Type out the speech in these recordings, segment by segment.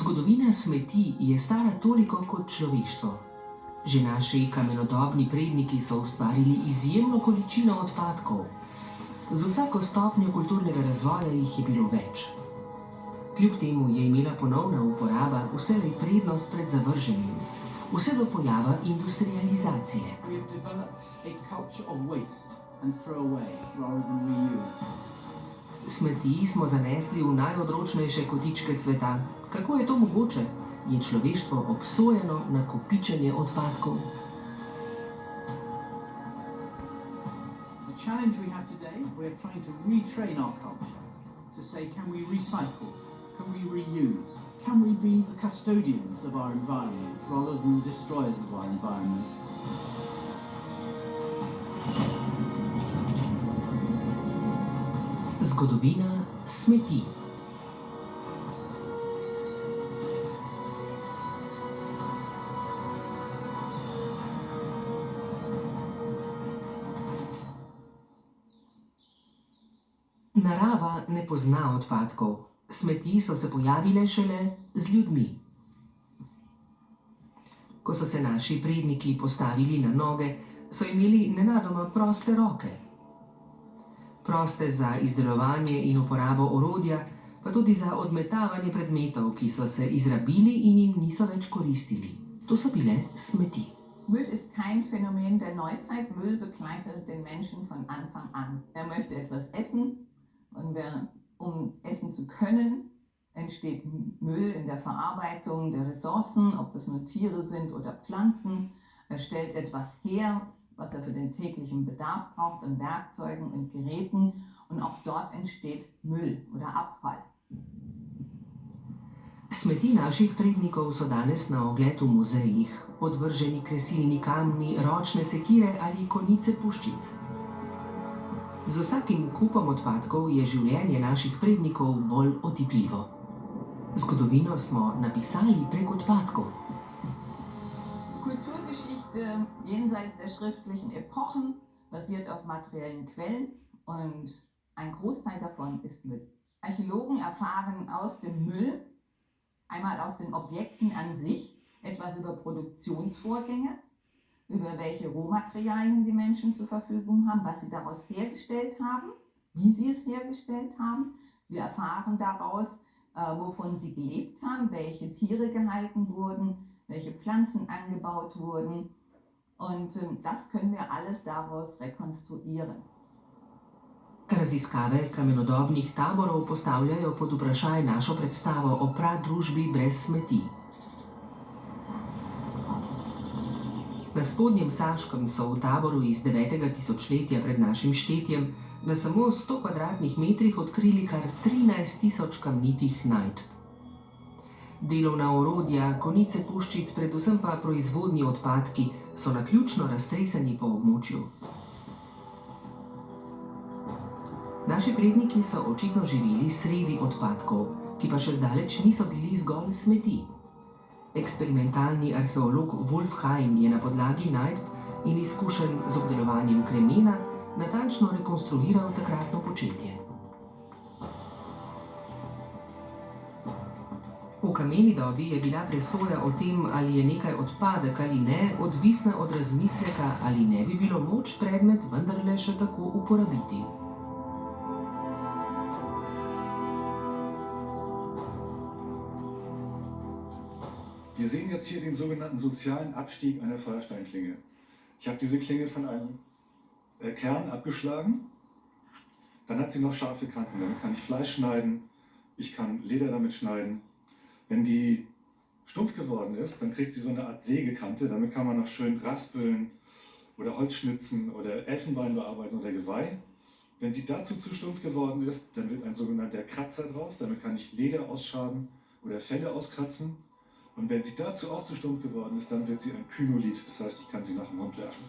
Zgodovina smeti je stara toliko kot človeštvo. Že naši kamenodobni predniki so ustvarili izjemno količino odpadkov. Z vsako stopnjo kulturnega razvoja jih je bilo več. Kljub temu je imela ponovna uporaba vselej prednost pred zavrženjem, vse do pojava industrializacije. Smeti smo zanesli v najodročnejše kotičke sveta. Kako je to mogoče? Je človeštvo obsojeno na kopičenje odpadkov? The challenge we have today, we are trying to retrain our culture to say, can we recycle? Can we reuse? Can we be the custodians of our environment rather than the destroyers of our environment? Zgodovina smeti. Narava ne pozna odpadkov. Smeti so se pojavile šele z ljudmi. Ko so se naši predniki postavili na noge, so imeli nenadoma proste roke. Proste za izdelovanje in uporabo orodja, pa tudi za odmetavanje predmetov, ki so se izrabili in jim niso več koristili. To so bile smeti. Müll ist kein Phänomen der Neuzeit. Müll begleitet den Menschen von Anfang an. Möchte etwas essen und um essen zu können, entsteht Müll in der Verarbeitung der Ressourcen, ob das nun Tiere sind oder Pflanzen. Stellt etwas her, was für den täglichen Bedarf braucht, an Werkzeugen und Geräten. Und auch dort entsteht Müll oder Abfall. Smeti naših prednikov so danes na ogled v muzejih. Odvrženi kresilni kamni, ročne sekire ali konice puščic. Z vsakim kupom odpadkov je življenje naših prednikov bolj otipljivo. Zgodovino smo napisali prek odpadkov. Kulturgeschichte jenseits der schriftlichen Epochen basiert auf materiellen Quellen und ein Großteil davon ist Müll. Archäologen erfahren aus dem Müll, einmal aus den Objekten an sich, etwas über Produktionsvorgänge, über welche Rohmaterialien die Menschen zur Verfügung haben, was sie daraus hergestellt haben, wie sie es hergestellt haben. Wir erfahren daraus, wovon sie gelebt haben, welche Tiere gehalten wurden, welche Pflanzen angebaut wurden. Und das können wir alles daraus rekonstruieren. Raziskave kamenodobnih taborov postavljajo pod vprašaj našo predstavo o pradružbi brez smeti. Na spodnjem Saškem so v taboru iz 9. tisočletja pred našim štetjem na samo 100 kvadratnih metrih odkrili kar 13.000 kamnitih najdb. Delovna orodja, konice puščic, predvsem pa proizvodni odpadki so naključno raztreseni po območju. Naši predniki so očitno živeli sredi odpadkov, ki pa še zdaleč niso bili zgolj smeti. Eksperimentalni arheolog Wolf Hein je na podlagi najdb in izkušenj z obdelovanjem kremena natančno rekonstruiral takratno početje. V kameni dobi je bila presoja o tem, ali je nekaj odpadek ali ne, odvisna od razmisleka, ali ne bi bilo moč predmet vendarle še tako uporabiti. Wir sehen jetzt hier den sogenannten sozialen Abstieg einer Feuersteinklinge. Ich habe diese Klinge von einem Kern abgeschlagen. Dann hat sie noch scharfe Kanten. Damit kann ich Fleisch schneiden, ich kann Leder damit schneiden. Wenn die stumpf geworden ist, dann kriegt sie so eine Art Sägekante. Damit kann man noch schön raspeln oder Holz schnitzen oder Elfenbein bearbeiten oder Geweih. Wenn sie dazu zu stumpf geworden ist, dann wird ein sogenannter Kratzer draus. Damit kann ich Leder ausschaben oder Felle auskratzen. Und wenn sie dazu auch zu stumpf geworden ist, dann wird sie ein Kynolith, das heißt, ich kann sie nach dem Mund werfen.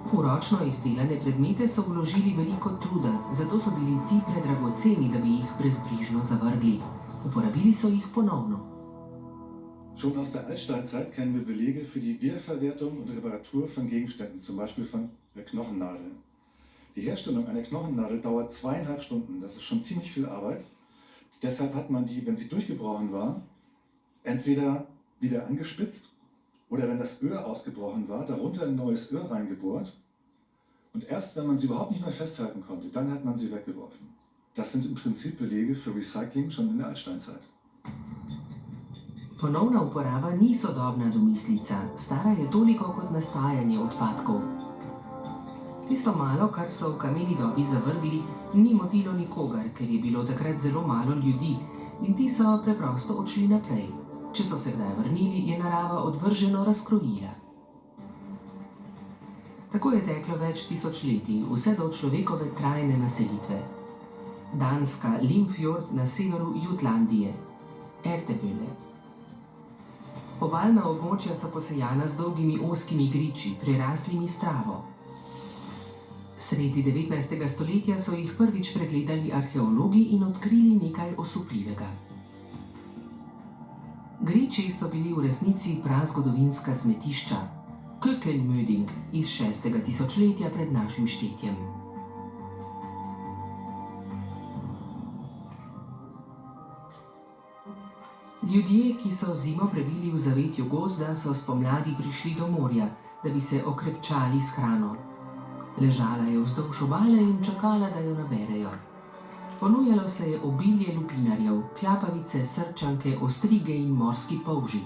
V ročno izdelane predmete so vložili veliko truda, zato so bili ti predragoceni, da bi jih brezbrižno zavrgli. Uporabili so jih ponovno. Schon aus der Altsteinzeit kennen wir Belege für die Wiederverwertung und Reparatur von Gegenständen, zum Beispiel von Knochennadeln. Die Herstellung einer Knochennadel dauert 2,5 Stunden, das ist schon ziemlich viel Arbeit. Deshalb hat man die, wenn sie durchgebrochen war, entweder wieder angespitzt oder wenn das Öhr ausgebrochen war, darunter ein neues Öhr reingebohrt. Und erst wenn man sie überhaupt nicht mehr festhalten konnte, dann hat man sie weggeworfen. Das sind im Prinzip Belege für Recycling schon in der Altsteinzeit. Ponovna uporaba ni sodobna domislica, stara je toliko kot nastajanje odpadkov. Tisto malo, kar so v kameni dobi zavrgli, ni motilo nikogar, ker je bilo takrat zelo malo ljudi in ti so preprosto odšli naprej. Če so se kdaj vrnili, je narava odvrženo razkrojila. Tako je teklo več tisočletij, vse do človekove trajne naselitve. Danska Limfjord na severu Jutlandije, Ertebølle. Obalna območja so posejana z dolgimi ozkimi griči, preraslimi s travo. Sredi 19. stoletja so jih prvič pregledali arheologi in odkrili nekaj osupljivega. Griči so bili v resnici prazgodovinska smetišča, Kökkenmöding iz 6. tisočletja pred našim štetjem. Ljudje, ki so zimo prebili v zavetju gozda, so spomladi prišli do morja, da bi se okrepčali s hrano. Ležala je vzdolž obale in čakala, da jo naberejo. Ponujalo se je obilje lupinarjev, klapavice, srčanke, ostrige in morski polži.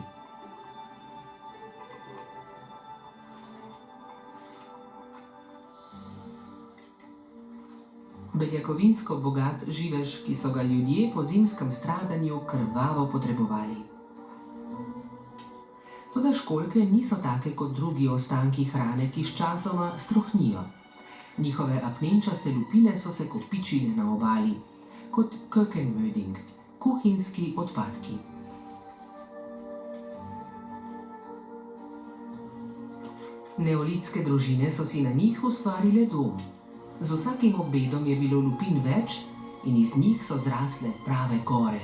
Beljakovinsko bogat živež, ki so ga ljudje po zimskem stradanju krvavo potrebovali. Toda školjke niso take kot drugi ostanki hrane, ki sčasoma strohnijo. Njihove apnenčaste lupine so se kopičile na obali, kot Kökkenmöding, kuhinjski odpadki. Neolitske družine so si na njih ustvarile dom. Z vsakim obedom je bilo lupin več in iz njih so zrasle prave gore.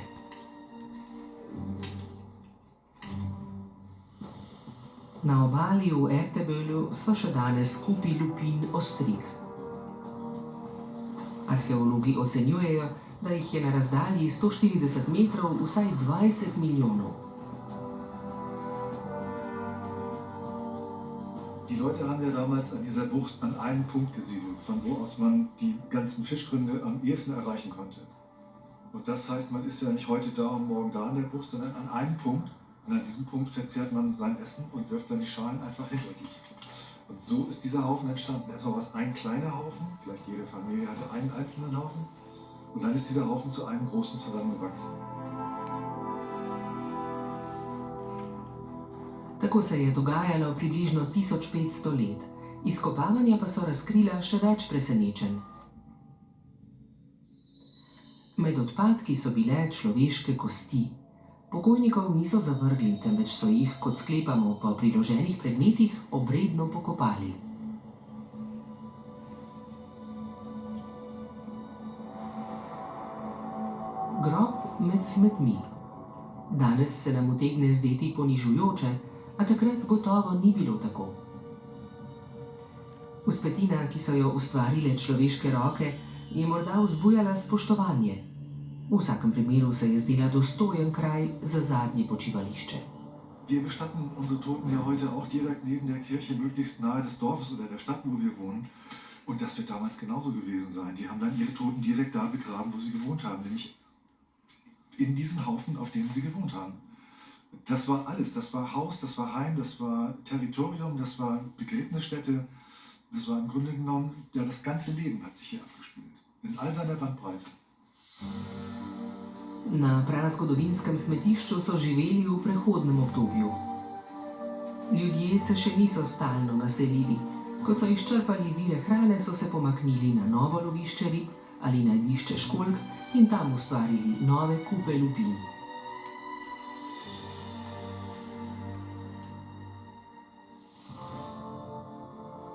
Na obali v Ertebøllu so še danes kupi lupin ostrig. Arheologi ocenjujejo, da jih je na razdalji 140 metrov vsaj 20 milijonov. Die Leute haben ja damals an dieser Bucht an einem Punkt gesiedelt, von wo aus man die ganzen Fischgründe am ehesten erreichen konnte. Und das heißt, man ist ja nicht heute da und morgen da an der Bucht, sondern an einem Punkt. Und an diesem Punkt verzehrt man sein Essen und wirft dann die Schalen einfach hinter sich. Und so ist dieser Haufen entstanden. Erstmal war es ein kleiner Haufen, vielleicht jede Familie hatte einen einzelnen Haufen. Und dann ist dieser Haufen zu einem großen zusammengewachsen. Tako se je dogajalo približno 1500 let. Izkopavanja pa so razkrila še več presenečenj. Med odpadki so bile človeške kosti. Pokojnikov niso zavrgli, temveč so jih, kot sklepamo po priloženih predmetih, obredno pokopali. Grob med smetmi. Danes se nam utegne zdeti ponižujoče, a takrat gotovo ni bilo tako. Vzpetina, ki so jo ustvarile človeške roke, je morda vzbujala spoštovanje. V vsakem primeru se je zdela dostojen kraj za zadnje počivališče. Wir bestatten unsere Toten ja heute auch direkt neben der Kirche, möglichst nahe des Dorfes oder der Stadt, wo wir wohnen. Und das wird damals genauso gewesen sein. Die haben dann ihre Toten direkt da begraben, wo sie gewohnt haben, nämlich in diesen Haufen, auf denen sie gewohnt haben. Das war alles. Das war Haus, das war Heim, das war Territorium, das war Begräbnisstätte. Das war im Grunde genommen, ja, das ganze Leben hat sich hier abgespielt. In all seiner Bandbreite. Na prazgodovinskem smetišču so živeli v prehodnem obdobju. Ljudje se še niso stalno naselili. Ko so izčrpali vire hrane, so se pomaknili na novo lovišče rib ali na dvišče školjk in tam ustvarili nove kupe lupin.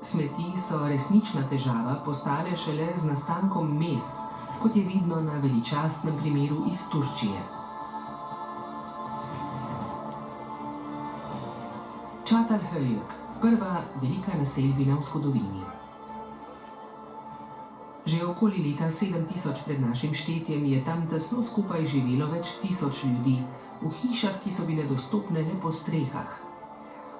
Smeti so resnična težava postale šele z nastankom mest, kot je vidno na veličastnem primeru iz Turčije. Çatalhöyük, prva velika naselbina v zgodovini. Že okoli leta 7000 pred našim štetjem je tam tesno skupaj živelo več tisoč ljudi, v hišah, ki so bile dostopne le po strehah.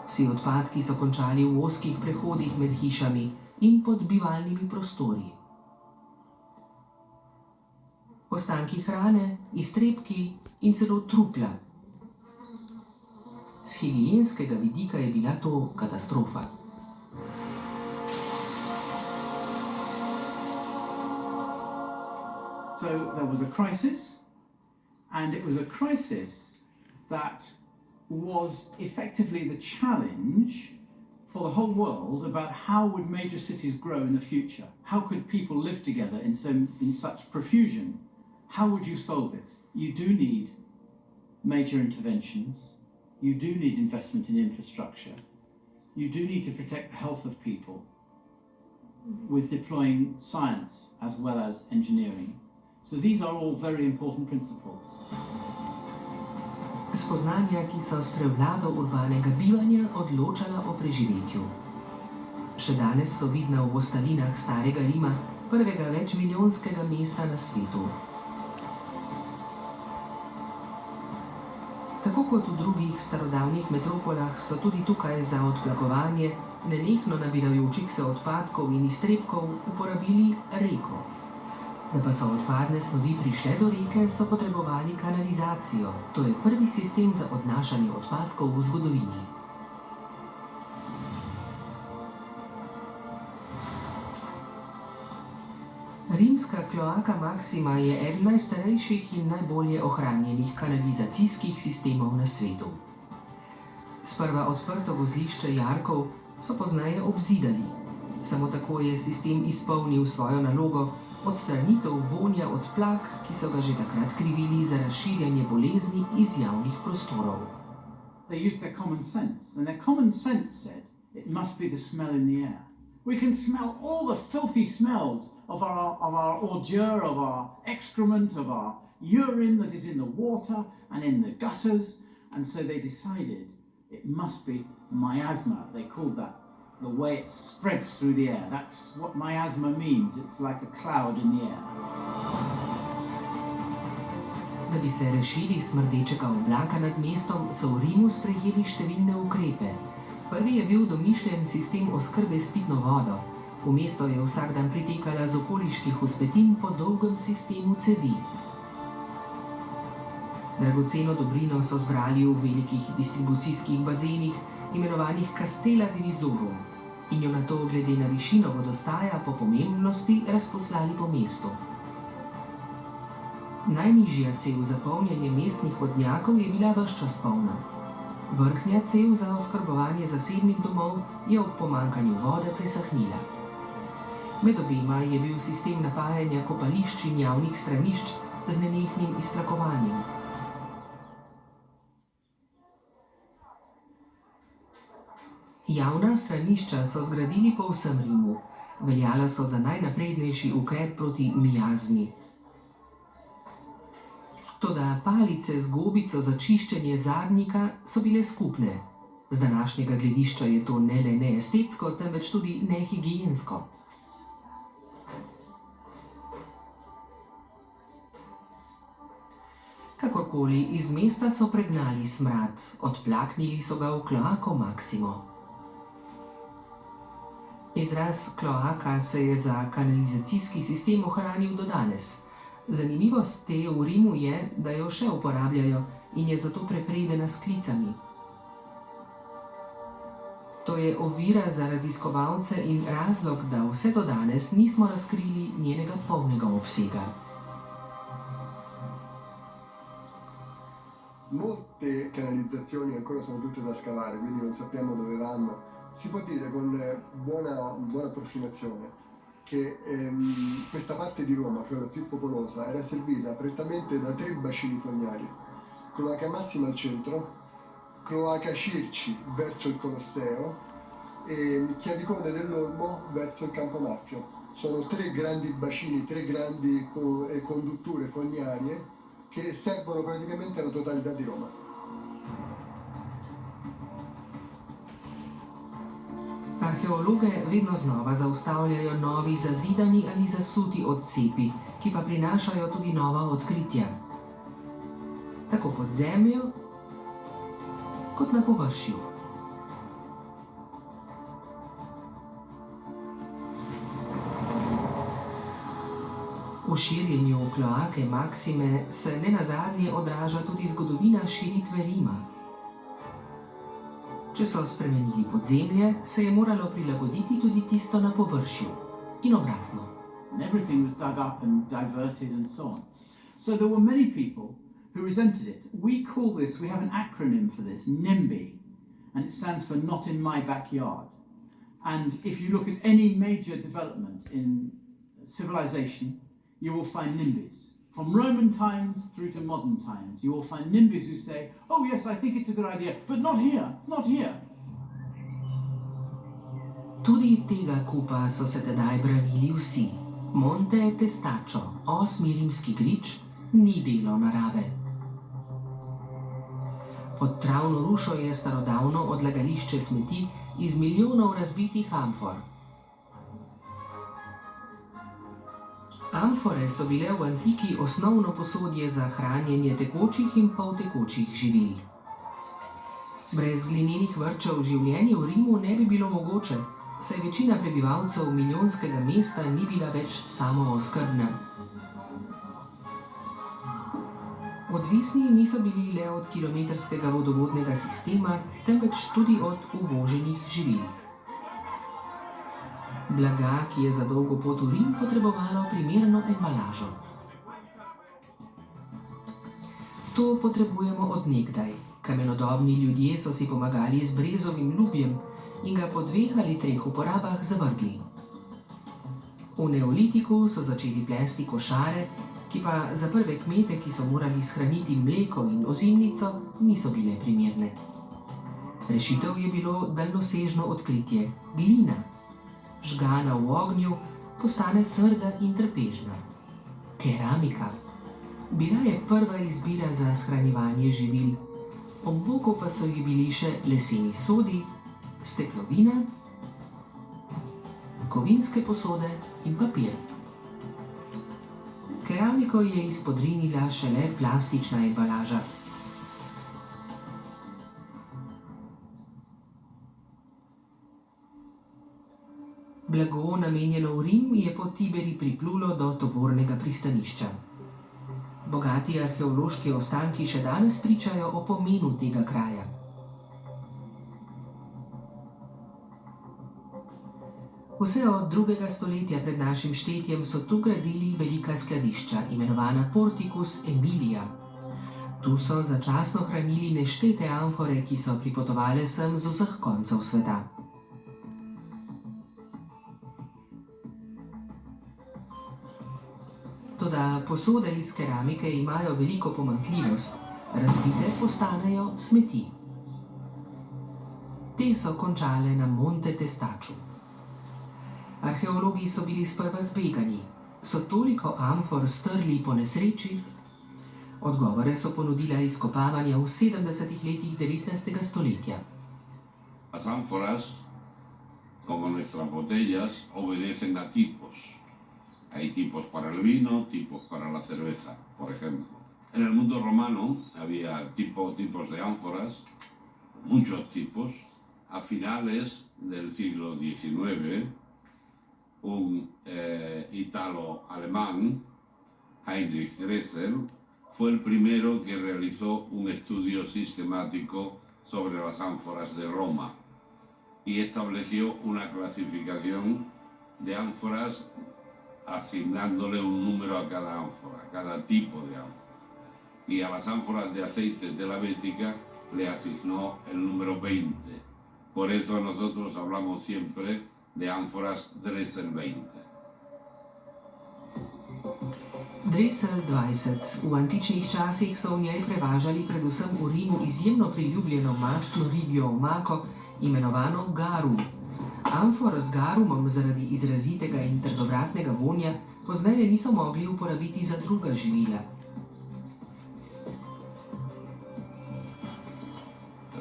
Vsi odpadki so končali v ozkih prehodih med hišami in pod bivalnimi prostori. Ostanki hrane, iztrebki in celo trupla. Z higienskega vidika je bila to katastrofa. So there was a crisis, and it was a crisis that was effectively the challenge for the whole world about how would major cities grow in the future. How could people live together in such profusion? How would you solve it? You do need major interventions. You do need investment in infrastructure. You do need to protect the health of people with deploying science as well as engineering. So these are all very important principles. Spoznanja, ki so s prevlado urbanega bivanja odločala o preživetju. Še danes so vidna v ostalinah starega Rima, prvega večmilijonskega mesta na svetu. Tako kot v drugih starodavnih metropolah so tudi tukaj za odplakovanje nenehno nabirajočih se odpadkov in iztrebkov uporabili reko. Da pa so odpadne snovi prišle do reke, so potrebovali kanalizacijo. To je prvi sistem za odnašanje odpadkov v zgodovini. Rimska kloaka Maxima je eden najstarejših in najbolje ohranjenih kanalizacijskih sistemov na svetu. Sprva odprto vozlišče jarkov so pozneje obzidali. Samo tako je sistem izpolnil svojo nalogo, odstranitev vonja od plak, ki so ga že takrat krivili za razširjanje bolezni iz javnih prostorov. They used their common sense, and their common sense said it must be the smell in the air. We can smell all the filthy smells of our ordure, of our excrement, of our urine that is in the water and in the gutters, and so they decided it must be miasma. They called that the way it spreads through the air. That's what miasma means. It's like a cloud in the air. Da bi se rešili smrdečega oblaka nad mestom, so v Rimu sprejeli številne ukrepe. Prvi je bil domišljen sistem oskrbe s pitno vodo. V mesto je vsak dan pritekala z okoliških vzpetin po dolgem sistemu cevi. Dragoceno dobrino so zbrali v velikih distribucijskih bazenih, imenovanih Castella Divisorum, in jo nato glede na višino vodostaja po pomembnosti razposlali po mestu. Najnižja cev za polnjenje mestnih vodnjakov je bila ves čas polna. Vrhnja cev za oskrbovanje zasebnih domov je ob pomanjkanju vode presahnila. Med obema je bil sistem napajanja kopališč in javnih stranišč z nenehnim izplakovanjem. Javna stranišča so zgradili po vsem Rimu. Veljala so za najnaprednejši ukrep proti miazmi. Toda palice z gobico za čiščenje zadnjika so bile skupne. Z današnjega gledišča je to ne le neestetsko, temveč tudi nehigiensko. Kakorkoli, iz mesta so pregnali smrad, odplaknili so ga v kloako Maximo. Izraz kloaka se je za kanalizacijski sistem ohranil do danes. Zanimivost te v Rimu je, da jo še uporabljajo in je zato prepredena s klicami. To je ovira za raziskovalce in razlog, da vse do danes nismo razkrili njenega polnega obsega. Molte canalizzazioni ancora sono tutte da scavare, quindi non sappiamo dove vanno. Si può dire con buona approssimazione che questa parte di Roma, cioè la più popolosa, era servita prettamente da 3 bacini fognari. Cloaca Massima al centro, Cloaca Circi verso il Colosseo e Chiavicone dell'Olmo verso il Campo Marzio. Sono 3 grandi bacini, 3 grandi condutture fognarie che servono praticamente la totalità di Roma. Arheologe vedno znova zaustavljajo novi zazidani ali zasuti odcepi, ki pa prinašajo tudi nova odkritja. Tako pod zemljo, kot na površju. V širjenju kloake Maksime se nenazadnje odraža tudi zgodovina širitve Rima. Če so spremenili podzemlje, se je moralo prilagoditi tudi tisto na površju. In obratno. And everything was dug up and diverted and so on. So there were many people who resented it. We have an acronym for this, NIMBY, and it stands for Not in My Backyard. And if you look at any major development in civilization, you will find NIMBYs. From Roman times through to modern times, you will find NIMBYs who say, oh yes, I think it's a good idea, but not here, not here. Tudi tega kupa so se tedaj branili vsi. Monte Testaccio, 8. rimski grič, ni delo narave. Pod travno rušo je starodavno odlagališče smeti iz milijonov razbitih amfor. Amfore so bile v antiki osnovno posodje za hranjenje tekočih in poltekočih živil. Brez glinenih vrčev življenje v Rimu ne bi bilo mogoče, saj večina prebivalcev milijonskega mesta ni bila več samooskrbna. Odvisni niso bili le od kilometrskega vodovodnega sistema, temveč tudi od uvoženih živil. Blaga, ki je za dolgo pot v Rim potrebovalo primerno embalažo. To potrebujemo od nekdaj. Kamenodobni ljudje so si pomagali z brezovim lubjem in ga po 2 ali 3 uporabah zavrgli. V neolitiku so začeli plesti košare, ki pa za prve kmete, ki so morali shraniti mleko in ozimnico, niso bile primerne. Rešitev je bilo daljnosežno odkritje – glina. Žgana v ognju, postane trda in trpežna. Keramika. Bila je prva izbira za shranjevanje živil. Ob boku pa so ji bili še leseni sodi, steklovina, kovinske posode in papir. Keramiko je izpodrinila šele plastična embalaža. Blago, namenjeno v Rim, je po Tiberi priplulo do tovornega pristanišča. Bogati arheološki ostanki še danes pričajo o pomenu tega kraja. Vse od 2. stoletja pred našim štetjem so tu gradili velika skladišča, imenovana Porticus Aemilia. Tu so začasno hranili neštete amfore, ki so pripotovale sem z vseh koncev sveta. Toda posode iz keramike imajo veliko pomanjkljivost, razbite postanejo smeti. Te so končale na Monte Testacciu. Arheologi so bili sprva zbegani. So toliko amfor strli po nesreči? Odgovore so ponudila izkopavanja v 70. letih 19. stoletja. Las ánforas, como nuestras botellas, obedecen a tipos. Hay tipos para el vino, tipos para la cerveza, por ejemplo. En el mundo romano había tipos de ánforas, muchos tipos. A finales del siglo XIX, un italo-alemán, Heinrich Dressel, fue el primero que realizó un estudio sistemático sobre las ánforas de Roma y estableció una clasificación de ánforas asignándole un número a cada ánfora, a cada tipo de ánfora. Y a las ánforas de aceite de la Bética le asignó el número 20. Por eso nosotros hablamos siempre de ánforas Dressel 20. Dressel 20. V antičnih časih so v njej prevažali predvsem v Rimu izjemno priljubljeno mastno ribjo omako, imenovano garum. Amfor z garumom zaradi izrazitega in trdovratnega vonja pozneje niso mogli uporabiti za druga živila.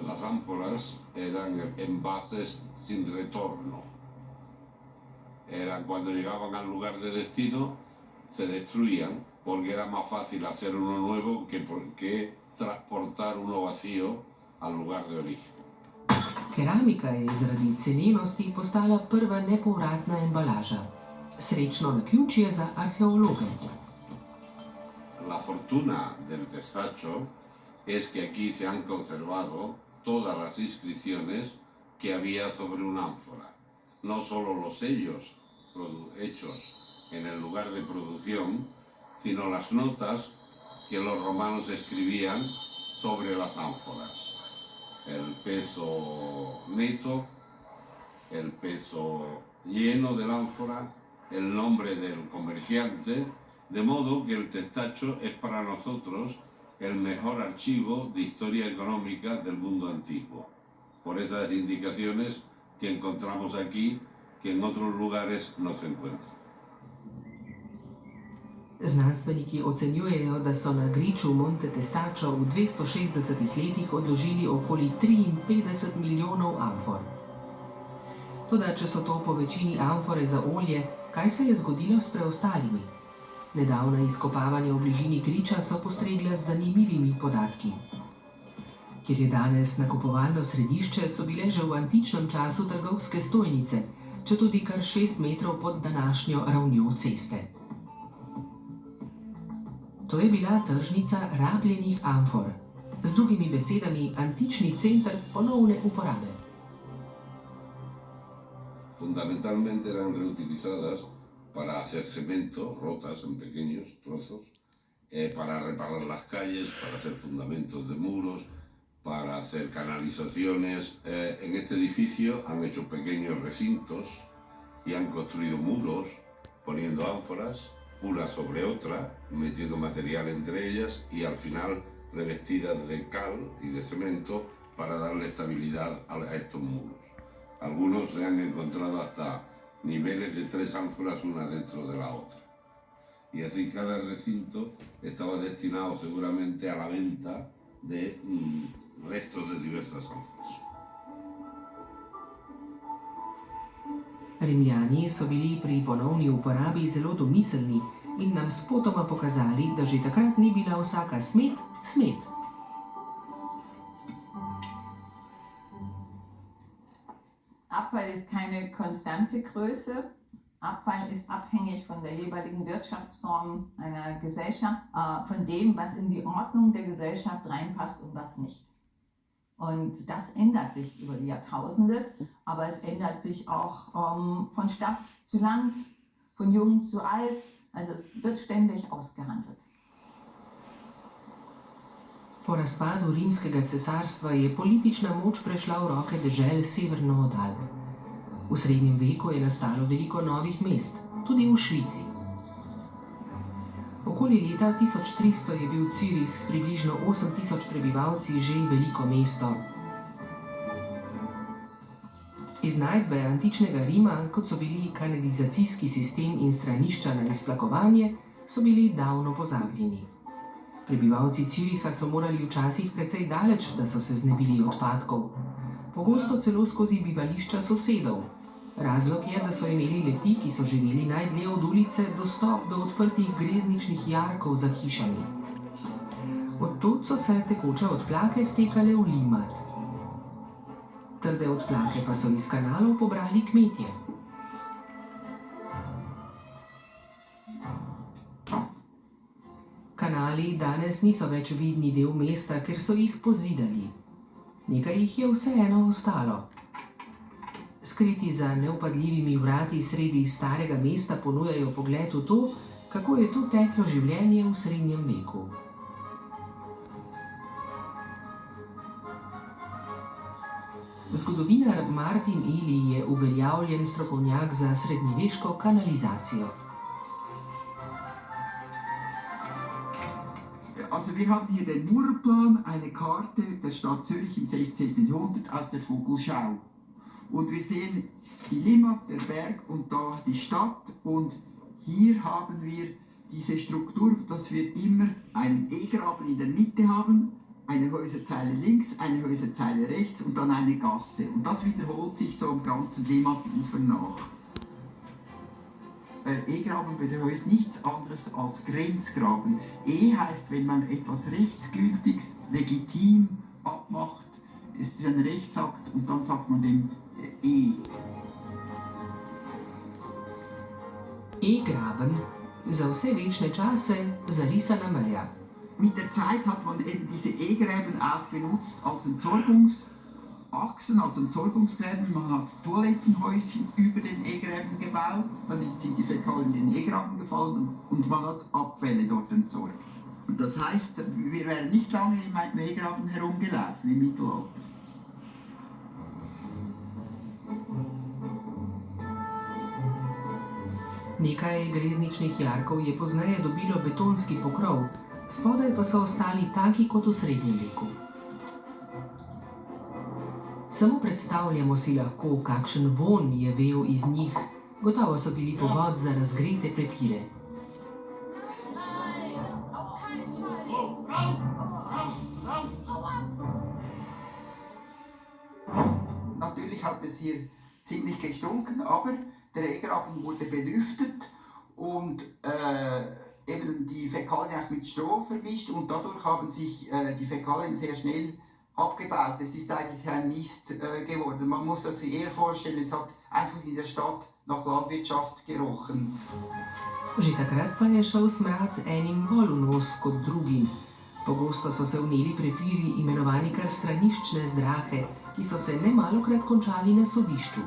Las ánforas eran envases sin retorno. Eran cuando llegaban al lugar de destino, se destruían porque era más fácil hacer uno nuevo que transportar uno vacío al lugar de origen. Keramika je zaradi cenenosti postala prva nepovratna embalaža. Srečno naključje za arheologe. La fortuna del testacho es que aquí se han conservado todas las inscripciones que había sobre una ánfora. No solo los sellos hechos en el lugar de producción, sino las notas que los romanos escribían sobre las ánforas. El peso neto, el peso lleno de la ánfora, el nombre del comerciante, de modo que el testacho es para nosotros el mejor archivo de historia económica del mundo antiguo, por esas indicaciones que encontramos aquí, que en otros lugares no se encuentran. Znanstveniki ocenjujejo, da so na griču Monte Testacho v 260 letih odložili okoli 53 milijonov amfor. Toda, če so to po večini amfore za olje, kaj se je zgodilo s preostalimi? Nedavna izkopavanja v bližini griča so postregla z zanimivimi podatki. Kjer je danes nakupovalno središče, so bile že v antičnem času trgovske stojnice, četudi kar 6 metrov pod današnjo ravnjo ceste. To je bila tržnica rabljenih amfor. Z drugimi besedami, antični center ponovne uporabe. Fundamentalmente eran reutilizadas para hacer cemento, rotas en pequeños trozos, para reparar las calles, para hacer fundamentos de muros, para hacer canalizaciones. En este edificio han hecho pequeños recintos y han construido muros poniendo ánforas, una sobre otra, metiendo material entre ellas y al final revestidas de cal y de cemento para darle estabilidad a estos muros. Algunos se han encontrado hasta niveles de 3 ánforas una dentro de la otra. Y así cada recinto estaba destinado seguramente a la venta de restos de diversas ánforas. Rimljani so bili pri ponovni uporabi zelo domiselni in nam spotoma pokazali, da že takrat ni bila vsaka smet smet. Abfall ist keine konstante Größe. Abfall ist abhängig von der jeweiligen Wirtschaftsform einer Gesellschaft, von dem, was in die Ordnung der Gesellschaft reinpasst und was nicht. Und das ändert sich über die Jahrtausende, aber es ändert sich auch von Stadt zu Land, von jung zu alt, also es wird ständig ausgehandelt. Po razpadu Rimskega cesarstva je politična moč prešla v roke dežel severno od Alp. V srednjem veku je nastalo veliko novih mest, tudi v Švici. Okoli leta 1300 je bil Zürich s približno 8000 prebivalci že veliko mesto. Iznajdbe antičnega Rima, kot so bili kanalizacijski sistem in stranišča na izplakovanje, so bili davno pozabljeni. Prebivalci Züricha so morali včasih precej daleč, da so se znebili odpadkov. Pogosto celo skozi bivališča sosedov. Razlog je, da so imeli le-ti, ki so živeli najdlje od ulice, dostop do odprtih grezničnih jarkov za hišami. Odtud so se tekoče odplake stekale v Limmat. Trde odplake pa so iz kanalov pobrali kmetje. Kanali danes niso več vidni del mesta, ker so jih pozidali. Nekaj jih je vseeno ostalo. Skriti za neupadljivimi vrati sredi starega mesta ponujajo pogled v to, kako je tu teklo življenje v srednjem veku. Zgodovinar Martin Eli je uveljavljen strokovnjak za srednjeveško kanalizacijo. Also wir haben hier den Murplan, eine Karte der Stadt Zürich im 16. Jahrhundert aus der Vogelschau. Und wir sehen die Limmat, der Berg und da die Stadt. Und hier haben wir diese Struktur, dass wir immer einen E-Graben in der Mitte haben, eine Häuserzeile links, eine Häuserzeile rechts und dann eine Gasse. Und das wiederholt sich so am ganzen Limmat-Ufer nach. E-Graben bedeutet nichts anderes als Grenzgraben. E heißt, wenn man etwas rechtsgültiges, legitim abmacht, ist es ein Rechtsakt und dann sagt man dem E. E-Graben, za vse večne čase zarisana meja. Mit der Zeit hat man eben diese E-Gräben auch benutzt als Entsorgungsachsen, als Entsorgungsgräben. Man hat Toilettenhäuschen über den E-Gräben gebaut, dann sind die Fäkalien in den E-Graben gefallen und man hat Abfälle dort entsorgt. Und das heißt, wir wären nicht lange im E-Graben herumgelaufen im Mittelalter. Nekaj grezničnih jarkov je pozneje dobilo betonski pokrov, spodaj pa so ostali taki kot v srednjem veku. Samo predstavljamo si lahko, kakšen vonj je vel iz njih, gotovo so bili povod za razgrete prepire. Natürlich hat es hier ziemlich gestunken, aber der E-Graben wurde belüftet und eben die Fäkalien auch mit Stroh vermischt und dadurch haben sich die Fäkalien sehr schnell abgebaut. Es ist eigentlich ein Mist geworden. Man muss das sich eher vorstellen, es hat einfach in der Stadt nach Landwirtschaft gerochen. Že takrat pa je šel smrad enim bolj v nos kot drugim. Pogosto so se vneli prepiri, imenovani kar straniščne zdrahe, ki so se nemalokrat končali na sodišču.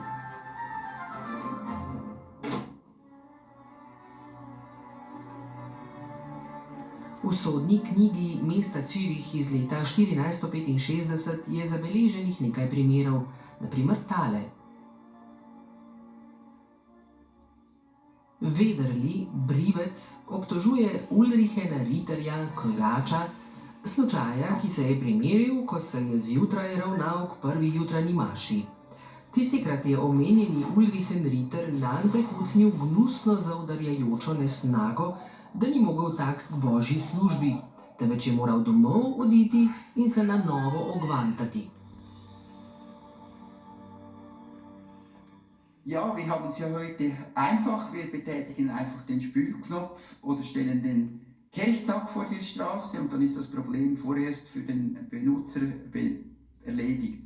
V sodni knjigi mesta Zürich iz leta 1465 je zabeleženih nekaj primerov, naprimer tale. Vederli, brivec, obtožuje Ulrichena Ritterja Krgača, slučaja, ki se je primeril, ko se je zjutraj ravnal k prvi jutranji maši. Tistikrat je omenjeni Ulrichen Ritter nanj prekucnil gnusno zaudarjajočo nesnago, da ni mogel tak k božji službi, temveč je moral domov oditi in se na novo ogvantati. Ja, wir haben es ja heute einfach. Wir betätigen einfach den Spülknopf oder stellen den Kehrichtsack vor die Straße und dann ist das Problem vorerst für den Benutzer erledigt.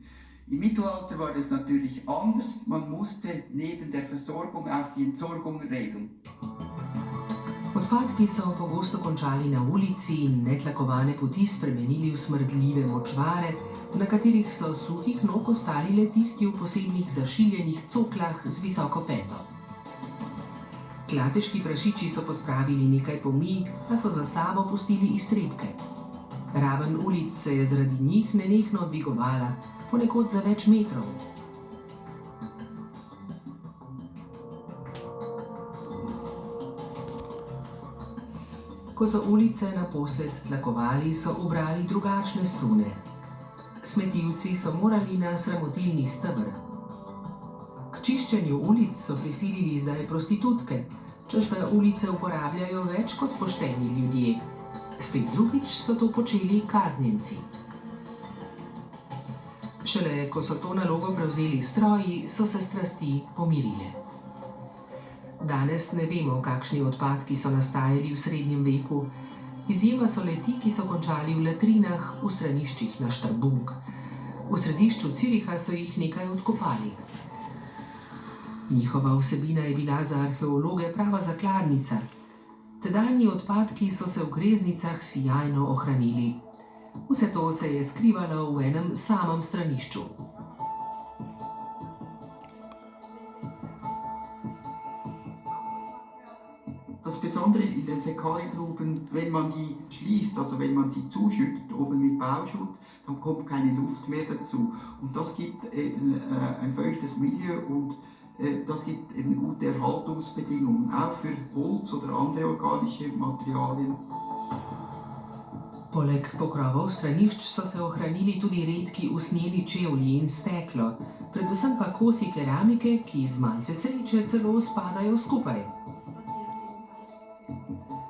Im Mittelalter war das natürlich anders. Man musste neben der Versorgung auch die Entsorgung regeln. Odpadki so pogosto končali na ulici in netlakovane poti spremenili v smrdljive močvare, na katerih so suhih nog ostali le tisti v posebnih zašiljenih coklah z visoko peto. Klateški prašiči so pospravili nekaj pomij, a so za sabo pustili iztrebke. Raven ulic se je zaradi njih nenehno dvigovala, ponekod za več metrov. Ko so ulice naposled tlakovali, so ubrali drugačne strune. Smetilci so morali na sramotilni steber. K čiščenju ulic so prisilili zdaj prostitutke, češ da ulice uporabljajo več kot pošteni ljudje. Spet drugič so to počeli kaznjenci. Šele ko so to nalogo prevzeli stroji, so se strasti pomirile. Danes ne vemo, kakšni odpadki so nastajali v srednjem veku. Izjema so le ti, ki so končali v latrinah v straniščih na Štrbunk. V središču Züricha so jih nekaj odkopali. Njihova vsebina je bila za arheologe prava zakladnica. Tedanji odpadki so se v greznicah sijajno ohranili. Vse to se je skrivalo v enem samem stranišču. Das Besondere in den Fäkaliengruben, wenn man die schließt, also wenn man sie zuschüttet, oben mit Bauschutt, dann kommt keine Luft mehr dazu. Und das gibt ein feuchtes Milieu und das gibt eben gute Erhaltungsbedingungen, auch für Holz oder andere organische Materialien. Poleg pokrovov stranišč so se ohranili tudi redki usnjeni čevlji in steklo, predvsem pa kosi keramike, ki z malce sreče celo spadajo skupaj.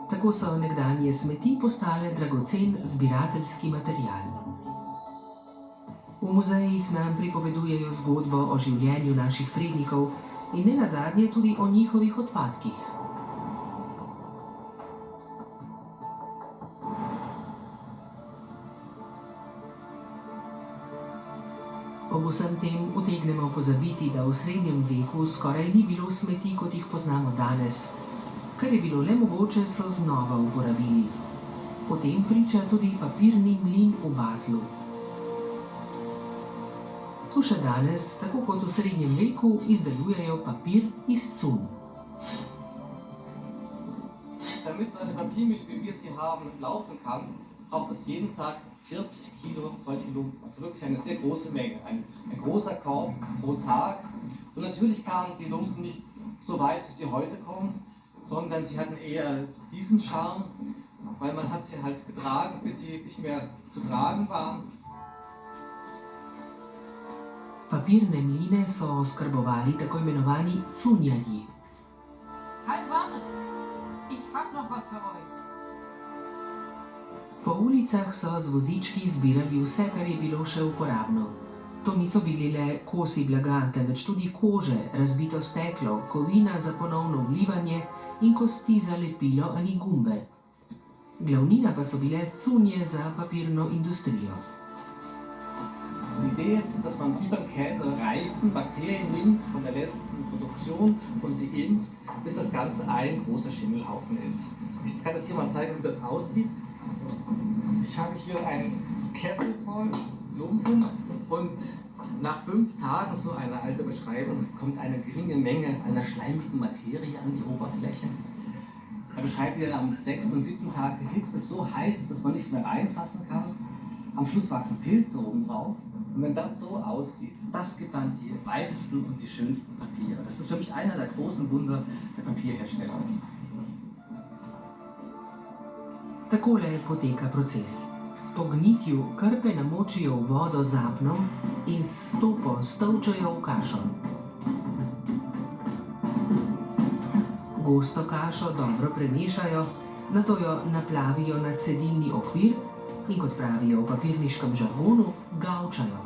Tako so nekdanje smeti postale dragocen zbirateljski material. V muzejih nam pripovedujejo zgodbo o življenju naših prednikov in nenazadnje tudi o njihovih odpadkih. Ob vsem tem utegnemo pozabiti, da v srednjem veku skoraj ni bilo smeti, kot jih poznamo danes. Kar je bilo le mogoče, so znova uporabili. O tem priča tudi papirni mlin v Baslu. Tu še danes, tako kot v srednjem veku, izdelujejo papir iz cunj. Damit so eine Papiermühle, wie wir sie haben, laufen kann, braucht es jeden Tag 40 Kilo solche Lumpen. Also wirklich eine sehr große Menge, ein großer Korb pro Tag. Und natürlich kamen die Lumpen nicht so weiß, wie sie heute kommen, sondern sie hatten eher diesen Charme, weil man hat sie halt getragen, bis sie nicht mehr zu tragen waren. Papirne mline so oskrbovali tako imenovani cunjarji. Halt, wartet! Ich hab noch was für euch. Po ulicah so z vozički zbirali vse, kar je bilo še uporabno. To niso bili le kosi blaga, temveč tudi kože, razbito steklo, kovina za ponovno vlivanje in kosti za lepilo ali gumbe. Glavnina pa so bile cunje za papirno industrijo. Die Idee ist, dass man wie beim Käse Reifen, Bakterien nimmt von der letzten Produktion und sie impft, bis das Ganze ein großer Schimmelhaufen ist. Ich kann das hier mal zeigen, wie das aussieht. Ich habe hier einen Kessel voll Lumpen und nach 5 Tagen, so eine alte Beschreibung, kommt eine geringe Menge einer schleimigen Materie an die Oberfläche. Er beschreibt hier am 6. und 7. Tag, die Hitze so heiß ist, dass man nicht mehr reinfassen kann. Am Schluss wachsen Pilze oben drauf. Und wenn das so aussieht, das gibt dann die weißesten und die schönsten Papiere. Das ist für mich einer der großen Wunder der Papierherstellung. Takole poteka proces. Po gnitju krpe namočijo v vodo z apnom in s stopo stolčejo v kašo. Gosto kašo dobro premešajo, nato jo naplavijo na cedilni okvir in, kot pravijo v papirniškem žargonu, gavčajo.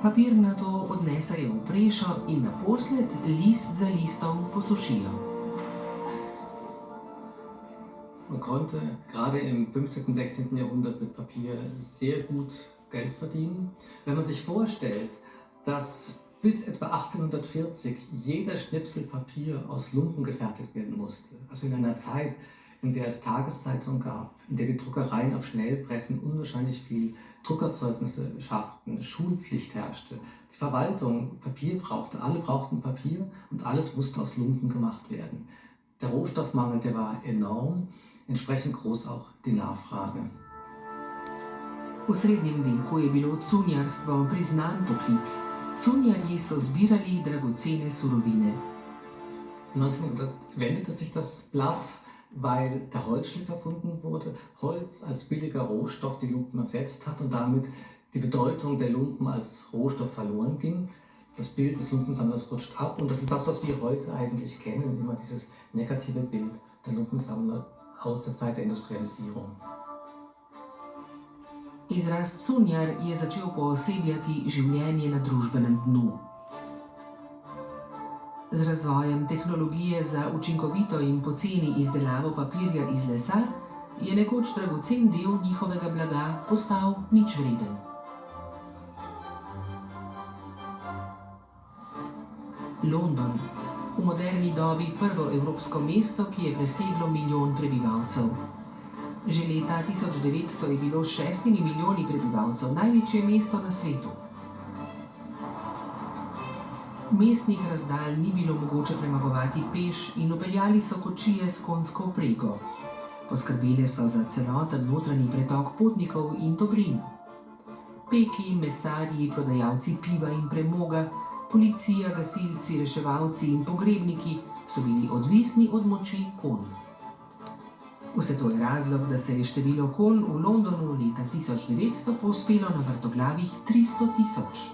Papir nato odnesejo v prešo in naposled list za listom posušijo. Man konnte gerade im 15. und 16. Jahrhundert mit Papier sehr gut Geld verdienen. Wenn man sich vorstellt, dass bis etwa 1840 jeder Schnipsel Papier aus Lumpen gefertigt werden musste, also in einer Zeit, in der es Tageszeitungen gab, in der die Druckereien auf Schnellpressen unwahrscheinlich viel Druckerzeugnisse schafften, Schulpflicht herrschte, die Verwaltung Papier brauchte, alle brauchten Papier und alles musste aus Lumpen gemacht werden. Der Rohstoffmangel, der war enorm, entsprechend groß auch die Nachfrage. V srednjem veku je bilo cunjarstvo priznan poklic. Cunjarji so zbirali dragocene surovine. 1900 wendete sich das Blatt, weil der Holzschliff erfunden wurde, Holz als billiger Rohstoff die Lumpen ersetzt hat und damit die Bedeutung der Lumpen als Rohstoff verloren ging. Das Bild des Lumpensammlers rutscht ab und das ist das, was wir heute eigentlich kennen, immer dieses negative Bild der Lumpensammler aus der Zeit der Industrialisierung. Izraz cunjar je začel poosebljati življenje na družbenem dnu. Z razvojem tehnologije za učinkovito in poceni izdelavo papirja iz lesa je nekoč dragocen del njihovega blaga postal ničvreden. London, v moderni dobi prvo evropsko mesto, ki je preseglo 1 milijon prebivalcev. Že leta 1900 je bilo s 6 milijoni prebivalcev največje mesto na svetu. Mestnih razdalj ni bilo mogoče premagovati peš in upeljali so kočije s konjsko vprego. Poskrbele so za celoten notranji pretok potnikov in dobrin. Peki, mesarji, prodajalci piva in premoga, policija, gasilci, reševalci in pogrebniki so bili odvisni od moči konj. Vse to je razlog, da se je število konj v Londonu leta 1900 povzpelo na vrtoglavih 300 tisoč.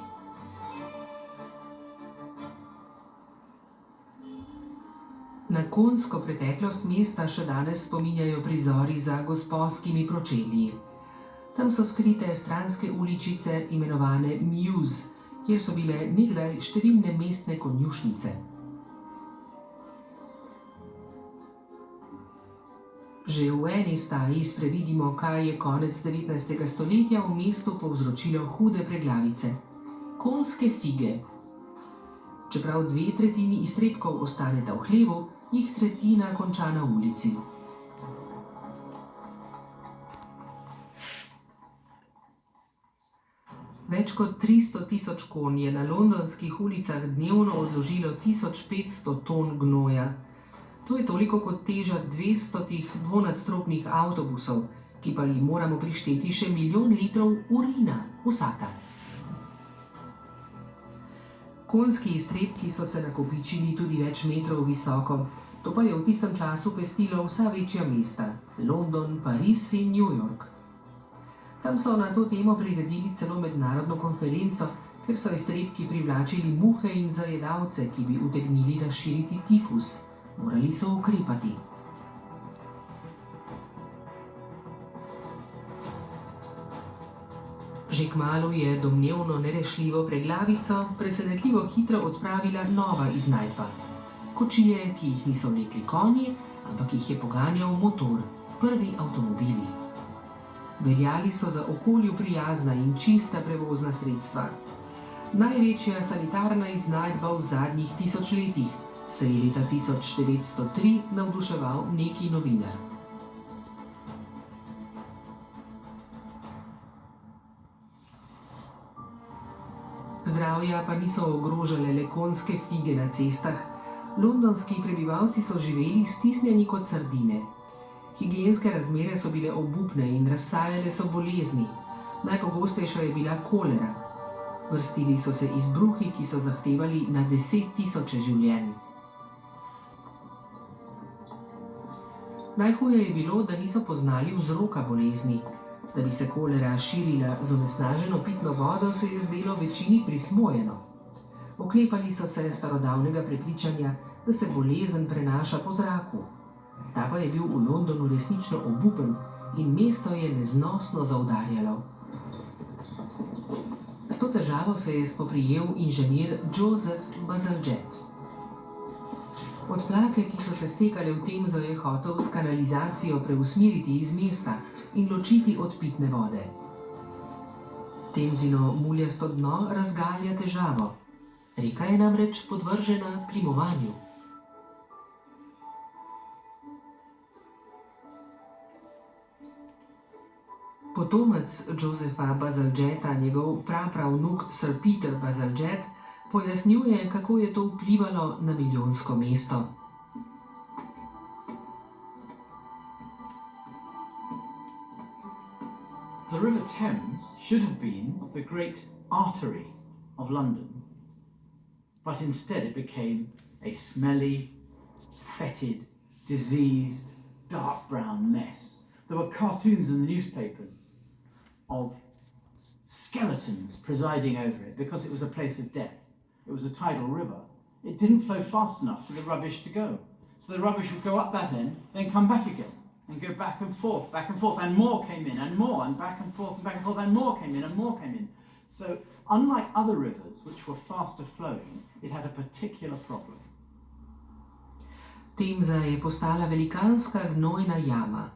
Na konjsko preteklost mesta še danes spominjajo prizori za gosposkimi pročelji. Tam so skrite stranske uličice imenovane Mews, kjer so bile nekdaj številne mestne konjušnice. Že v eni staji sprevidimo, kaj je konec 19. stoletja v mestu povzročilo hude preglavice. Konjske fige. Čeprav 2/3 iztrebkov ostaneta v hlevu, jih tretjina konča na ulici. Več kot 300 000 konj je na londonskih ulicah dnevno odložilo 1500 ton gnoja. To je toliko kot teža 200 dvonadstropnih avtobusov, ki pa jim moramo prišteti še 1 milijon litrov urina vsaka. Konjski iztrebki so se nakopičili tudi več metrov visoko, to pa je v tistem času pestilo vsa večja mesta, London, Pariz in New York. Tam so na to temo priredili celo mednarodno konferenco, ker so iztrebki privlačili muhe in zajedavce, ki bi utegnili razširiti tifus. Morali so ukrepati. Že kmalu je domnevno nerešljivo preglavico presenetljivo hitro odpravila nova iznajdba. Kočije, ki jih niso vlekli konji, ampak jih je poganjal motor, prvi avtomobili. Veljali so za okolju prijazna in čista prevozna sredstva. Največja sanitarna iznajdba v zadnjih 1000 letih se je leta 1903 navduševal neki novinar. Zdravja pa niso ogrožale le konjske fige na cestah. Londonski prebivalci so živeli stisnjeni kot sardine. Higienske razmere so bile obupne in razsajale so bolezni. Najpogostejša je bila kolera. Vrstili so se izbruhi, ki so zahtevali na 10 000 življenj. Najhuje je bilo, da niso poznali vzroka bolezni. Da bi se kolera širila z onesnaženo pitno vodo, se je zdelo večini prismojeno. Oklepali so se starodavnega prepričanja, da se bolezen prenaša po zraku. Ta pa je bil v Londonu resnično obupen in mesto je neznosno zaudarjalo. S to težavo se je spoprijel inženir Joseph Bazalgette. Odplake, ki so se stekale v Temzo, je hotel s kanalizacijo preusmeriti iz mesta in ločiti od pitne vode. Temzino muljasto dno razgalja težavo. Reka je namreč podvržena plimovanju. Potomec Josepha Bazalgetta, njegov prapravnuk Sir Peter Bazalgette, pojasnjuje, kako je to vplivalo na milijonsko mesto. The River Thames should have been the great artery of London, but instead it became a smelly, fetid, diseased, dark brown mess. There were cartoons in the newspapers of skeletons presiding over it because it was a place of death. It was a tidal river. It didn't flow fast enough for the rubbish to go. So the rubbish would go up that end, then come back again, and go back and forth, and more came in, and more, and back and forth, and more came in, and more came in. So unlike other rivers, which were faster flowing, it had a particular problem. Temza je postala velikanska gnojna jama.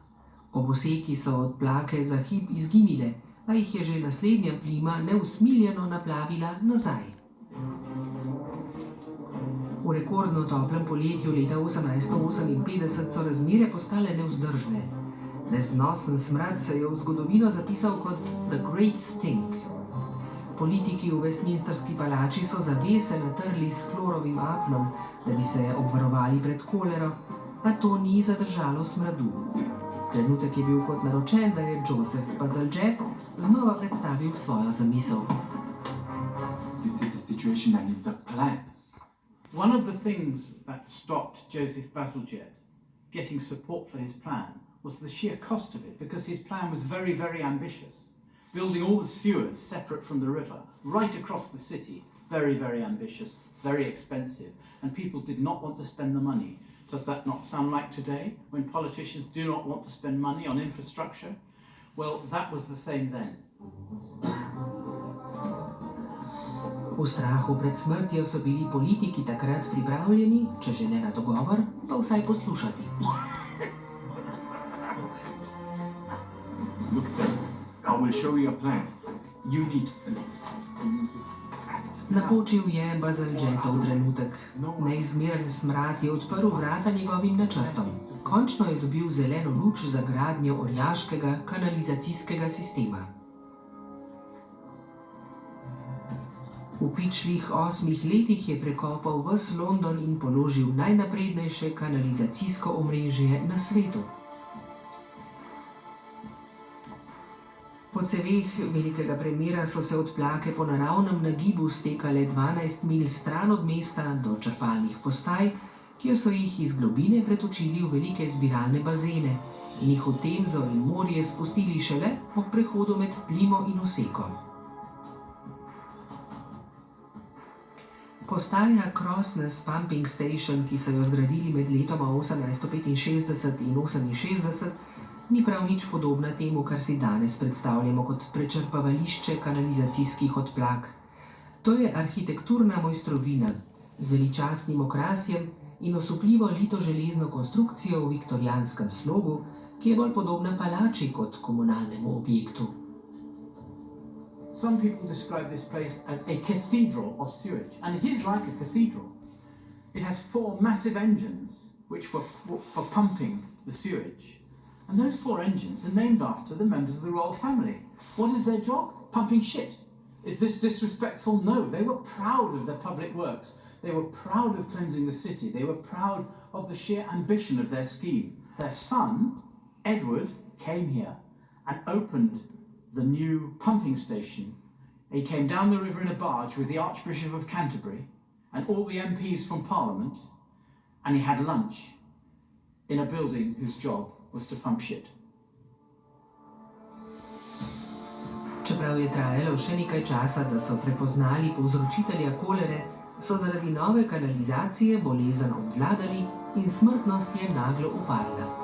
Oboseki so odplake za hip izginile, a jih je že naslednja plima neusmiljeno naplavila nazaj. V rekordno toplem poletju leta 1858 so razmere postale nevzdržne. Neznosen smrad se je v zgodovino zapisal kot The Great Stink. Politiki v Westminsterski palači so zavese natrli s klorovim apnom, da bi se obvarovali pred kolero, a to ni zadržalo smradu. Trenutek je bil kot naročen, da je Joseph Bazalgette znova predstavil svojo zamisel. This is a situation that needs a plan. One of the things that stopped Joseph Bazalgette getting support for his plan was the sheer cost of it, because his plan was very, very ambitious. Building all the sewers separate from the river, right across the city, very, very ambitious, very expensive, and people did not want to spend the money. Does that not sound like today, when politicians do not want to spend money on infrastructure? Well, that was the same then. V strahu pred smrtjo so bili politiki takrat pripravljeni, če že ne na dogovor, pa vsaj poslušati. Look, sir, I will show you a plan. You need to see it. Napočil je Bazalgetov trenutek. Neizmeren smrad je odprl vrata njegovim načrtom. Končno je dobil zeleno luč za gradnjo orjaškega kanalizacijskega sistema. V pičlih 8 letih je prekopal ves London in položil najnaprednejše kanalizacijsko omrežje na svetu. Po ceveh velikega premera so se odplake po naravnem nagibu stekale 12 milj stran od mesta do črpalnih postaj, kjer so jih iz globine pretočili v velike zbiralne bazene in jih v Temzo in morje spustili šele ob prehodu med Plimo in Osekom. Postaja Crossness Pumping Station, ki so jo zgradili med letoma 1865 in 1868, ni prav nič podobna temu, kar si danes predstavljamo kot prečrpavališče kanalizacijskih odplak. To je arhitekturna mojstrovina z veličastnim okrasjem in osupljivo lito železno konstrukcijo v viktorijanskem slogu, ki je bolj podobna palači kot komunalnemu objektu. Some people describe this place as a cathedral of sewage, and it is like a cathedral. It has 4 massive engines which were for pumping the sewage. And those 4 engines are named after the members of the royal family. What is their job? Pumping shit. Is this disrespectful? No. They were proud of their public works. They were proud of cleansing the city. They were proud of the sheer ambition of their scheme. Their son, Edward, came here and opened the new pumping station. He came down the river in a barge with the Archbishop of Canterbury and all the MPs from Parliament, and he had lunch in a building whose job was to pump shit. Čeprav je trajalo še nekaj časa, da so prepoznali povzročitelja kolere, so zaradi nove kanalizacije bolezen obvladali in smrtnost je naglo upadla.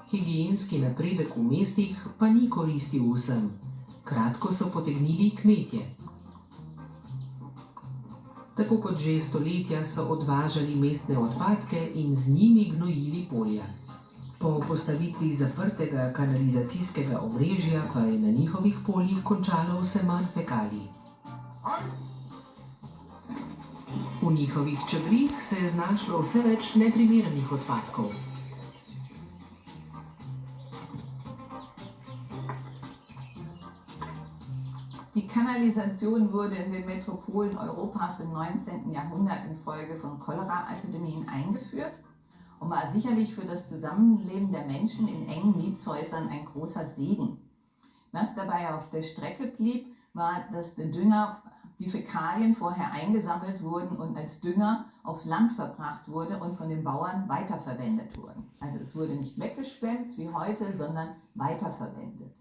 Higienski napredek v mestih pa ni koristil vsem. Kratko so potegnili kmetje. Tako kot že stoletja so odvažali mestne odpadke in z njimi gnojili polja. Po postavitvi zaprtega kanalizacijskega omrežja pa je na njihovih poljih končalo vse manj fekalij. V njihovih čebrih se je znašlo vse več neprimernih odpadkov. Die Kanalisation wurde in den Metropolen Europas im 19. Jahrhundert infolge von Cholera-Epidemien eingeführt und war sicherlich für das Zusammenleben der Menschen in engen Mietshäusern ein großer Segen. Was dabei auf der Strecke blieb, war, dass der Dünger, die Fäkalien vorher eingesammelt wurden und als Dünger aufs Land verbracht wurde und von den Bauern weiterverwendet wurden. Also es wurde nicht weggeschwemmt wie heute, sondern weiterverwendet.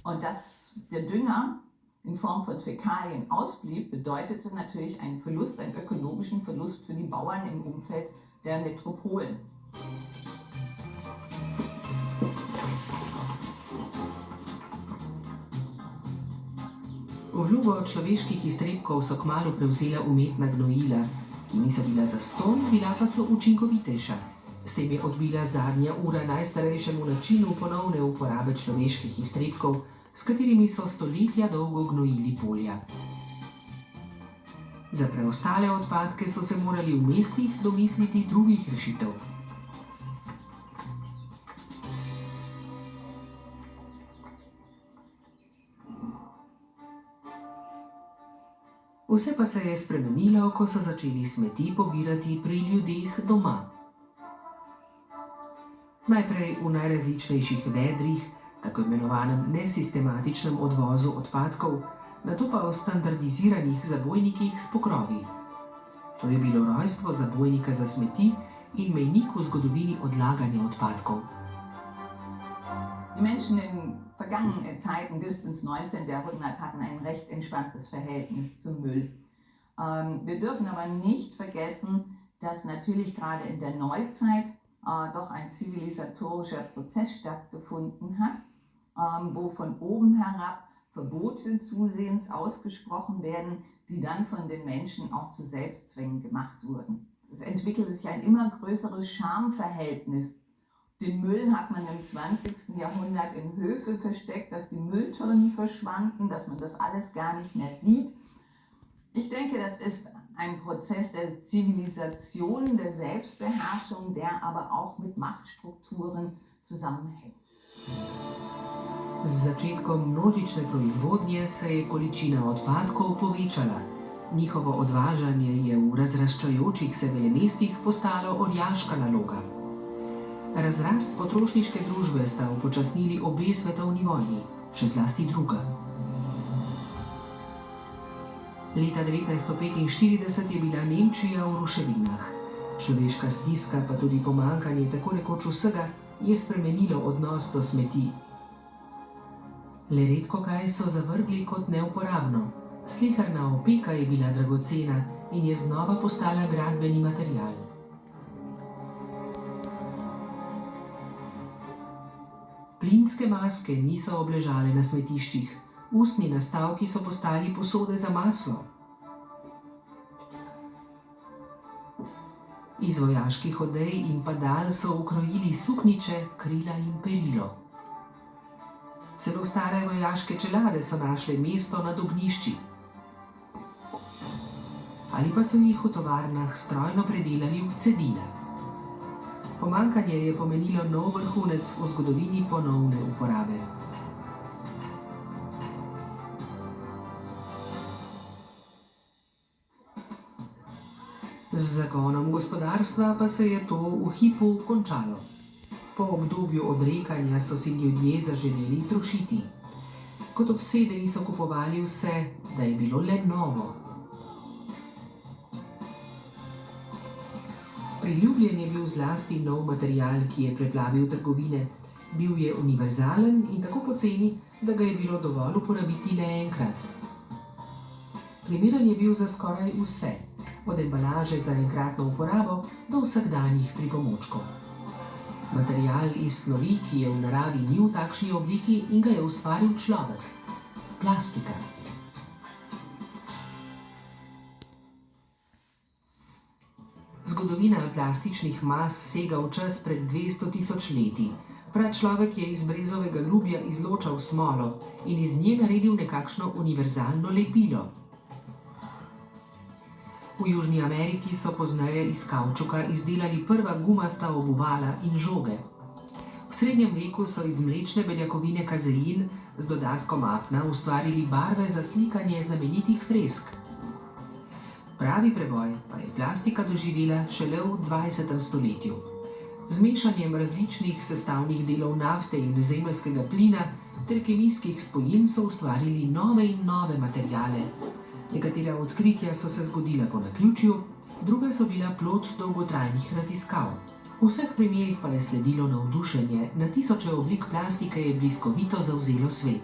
Und dass der Dünger in Form von Fäkalien ausblieb, bedeutete natürlich einen Verlust, einen ökologischen Verlust für die Bauern im Umfeld der Metropolen. Vlogo človeških iztrebkov so kmalu prevzela umetna gnojila, ki niso bila zastonj, bila pa so učinkovitejša. S tem je odbila zadnja ura najstarejšemu načinu ponovne uporabe človeških iztrebkov, s katerimi so stoletja dolgo gnojili polja. Za preostale odpadke so se morali v mestih domisliti drugih rešitev. Vse pa se je spremenilo, ko so začeli smeti pobirati pri ljudeh doma. Najprej v najrazličnejših vedrih, tako imenovanem nesistematičnem odvozu odpadkov, nato pa o standardiziranih zabojnikih s pokrovi. To je bilo rojstvo zabojnika za smeti in mejnik v zgodovini odlaganja odpadkov. Die Menschen in vergangenen Zeiten bis ins 19. Jahrhundert hatten ein recht entspanntes Verhältnis zum Müll. Wir dürfen aber nicht vergessen, dass natürlich gerade in der Neuzeit doch ein zivilisatorischer Prozess stattgefunden hat, wo von oben herab Verbote zusehends ausgesprochen werden, die dann von den Menschen auch zu Selbstzwängen gemacht wurden. Es entwickelte sich ein immer größeres Schamverhältnis. Den Müll hat man im 20. Jahrhundert in Höfe versteckt, dass die Mülltonnen verschwanden, dass man das alles gar nicht mehr sieht. Ich denke, das ist ein Prozess der Zivilisation, der Selbstbeherrschung, der aber auch mit Machtstrukturen zusammenhängt. Z začetkom množične proizvodnje se je količina odpadkov povečala. Njihovo odvažanje je v razraščajočih se velemestih postalo orjaška naloga. Razrast potrošniške družbe sta upočasnili obe svetovni vojni, še zlasti druga. Leta 1945 je bila Nemčija v ruševinah. Človeška stiska, pa tudi pomanjkanje tako rekoč vsega, je spremenilo odnos do smeti. Le redko kaj so zavrgli kot neuporabno. Sleherna opeka je bila dragocena in je znova postala gradbeni material. Plinske maske niso obležale na smetiščih, ustni nastavki so postali posode za maslo. Iz vojaških odej in padal so ukrojili suknjiče, krila in perilo. Celo stare vojaške čelade so našle mesto nad ognjišči. Ali pa so jih v tovarnah strojno predelali v cedile. Pomanjkanje je pomenilo nov vrhunec v zgodovini ponovne uporabe. Z zagonom gospodarstva pa se je to v hipu končalo. Po obdobju odrekanja so si ljudje zaželeli trošiti. Kot obsedeni so kupovali vse, da je bilo le novo. Priljubljen je bil zlasti nov material, ki je preplavil trgovine. Bil je univerzalen in tako poceni, da ga je bilo dovolj uporabiti le enkrat. Primeren je bil za skoraj vse, od embalaže za enkratno uporabo do vsakdanjih pripomočkov. Material iz snovi, ki je v naravi ni v takšni obliki in ga je ustvaril človek. Plastika. Zgodovina plastičnih mas sega v čas pred 200 tisoč leti. Pračlovek je iz brezovega lubja izločal smolo in iz nje naredil nekakšno univerzalno lepilo. V Južni Ameriki so pozneje iz kavčuka izdelali prva gumasta obuvala in žoge. V srednjem veku so iz mlečne beljakovine kazein z dodatkom apna ustvarili barve za slikanje znamenitih fresk. Pravi preboj pa je plastika doživela šele v 20. stoletju. Z mešanjem različnih sestavnih delov nafte in zemeljskega plina ter kemijskih spojin so ustvarili nove in nove materijale. Nekatera odkritja so se zgodila po naključju, druga so bila plod dolgotrajnih raziskav. V vseh primerih pa je sledilo navdušenje, na tisoče oblik plastike je bliskovito zavzelo svet.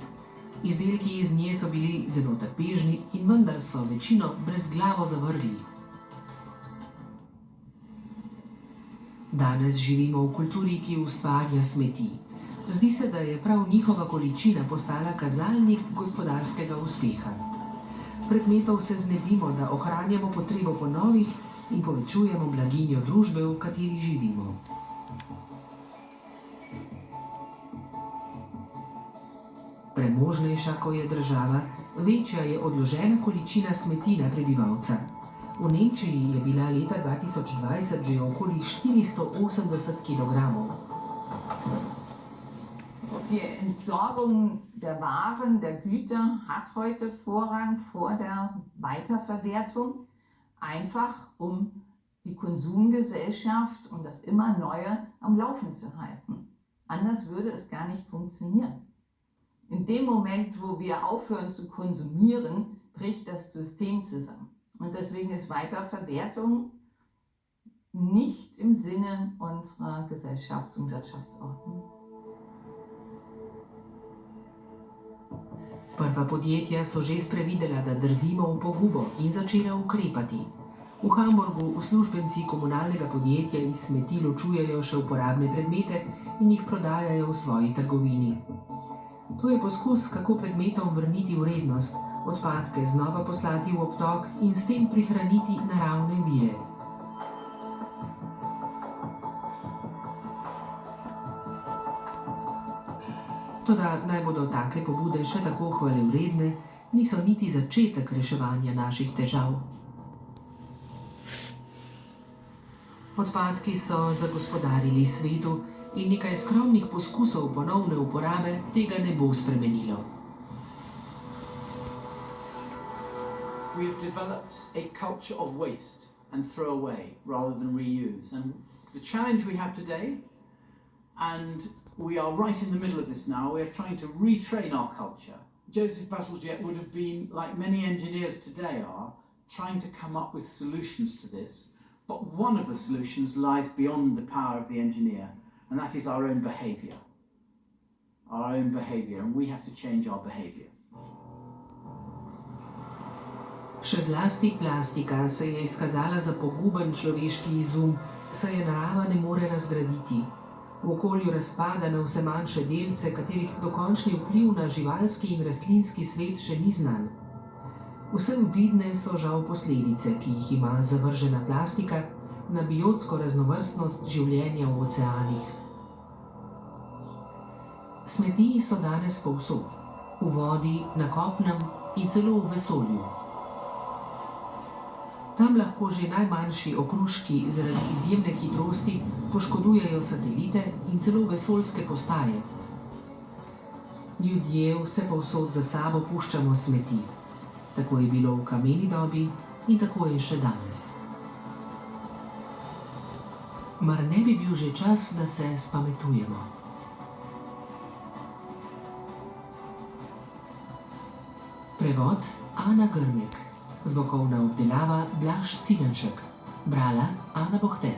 Izdelki iz nje so bili zelo trpežni in vendar so večino brezglavo zavrgli. Danes živimo v kulturi, ki ustvarja smeti. Zdi se, da je prav njihova količina postala kazalnik gospodarskega uspeha. Predmetov se znebimo, da ohranjamo potrebo po novih in povečujemo blaginjo družbe, v kateri živimo. Premožnejša, ko je država, večja je odložena količina smeti na prebivalca. V Nemčiji je bila leta 2020 že okoli 480 kg. Die Entsorgung der Waren, der Güter hat heute Vorrang vor der Weiterverwertung, einfach um die Konsumgesellschaft und das immer Neue am Laufen zu halten. Anders würde es gar nicht funktionieren. In dem Moment, wo wir aufhören zu konsumieren, bricht das System zusammen. Und deswegen ist Weiterverwertung nicht im Sinne unserer Gesellschafts- und Wirtschaftsordnung. Prva podjetja so že sprevidela, da drvimo v pogubo in začela ukrepati. V Hamburgu uslužbenci komunalnega podjetja iz smeti ločujejo še uporabne predmete in jih prodajajo v svoji trgovini. To je poskus, kako predmetom vrniti vrednost, odpadke znova poslati v obtok in s tem prihraniti naravne vire. Toda naj bodo take pobude še tako hvalevredne, niso niti začetek reševanja naših težav. Odpadki so zagospodarili svetu in nekaj skromnih poskusov ponovne uporabe tega ne bo spremenilo. We have developed a culture of waste and throw away rather than reuse. And the challenge we have today, and we are right in the middle of this now, we are trying to retrain our culture. Joseph Bazalgette would have been, like many engineers today are, trying to come up with solutions to this. But one of the solutions lies beyond the power of the engineer, and that is our own behaviour. Our own behaviour, and we have to change our behaviour. Še zlasti plastika se je izkazala za poguben človeški izum, saj je narava ne more razgraditi. V okolju razpada na vse manjše delce, katerih dokončni vpliv na živalski in rastlinski svet še ni znan. Vsem vidne so žal posledice, ki jih ima zavržena plastika na biotsko raznovrstnost življenja v oceanih. Smeti so danes povsod, v vodi, na kopnem in celo v vesolju. Tam lahko že najmanjši okruški zaradi izjemne hitrosti poškodujejo satelite in celo vesoljske postaje. Ljudje vse povsod za sabo puščamo smeti. Tako je bilo v kameni dobi in tako je še danes. Mar ne bi bil že čas, da se spametujemo? Prevod Ana Grmek, zvokovna obdelava Blaž Cilenšek, brala Ana Bohte.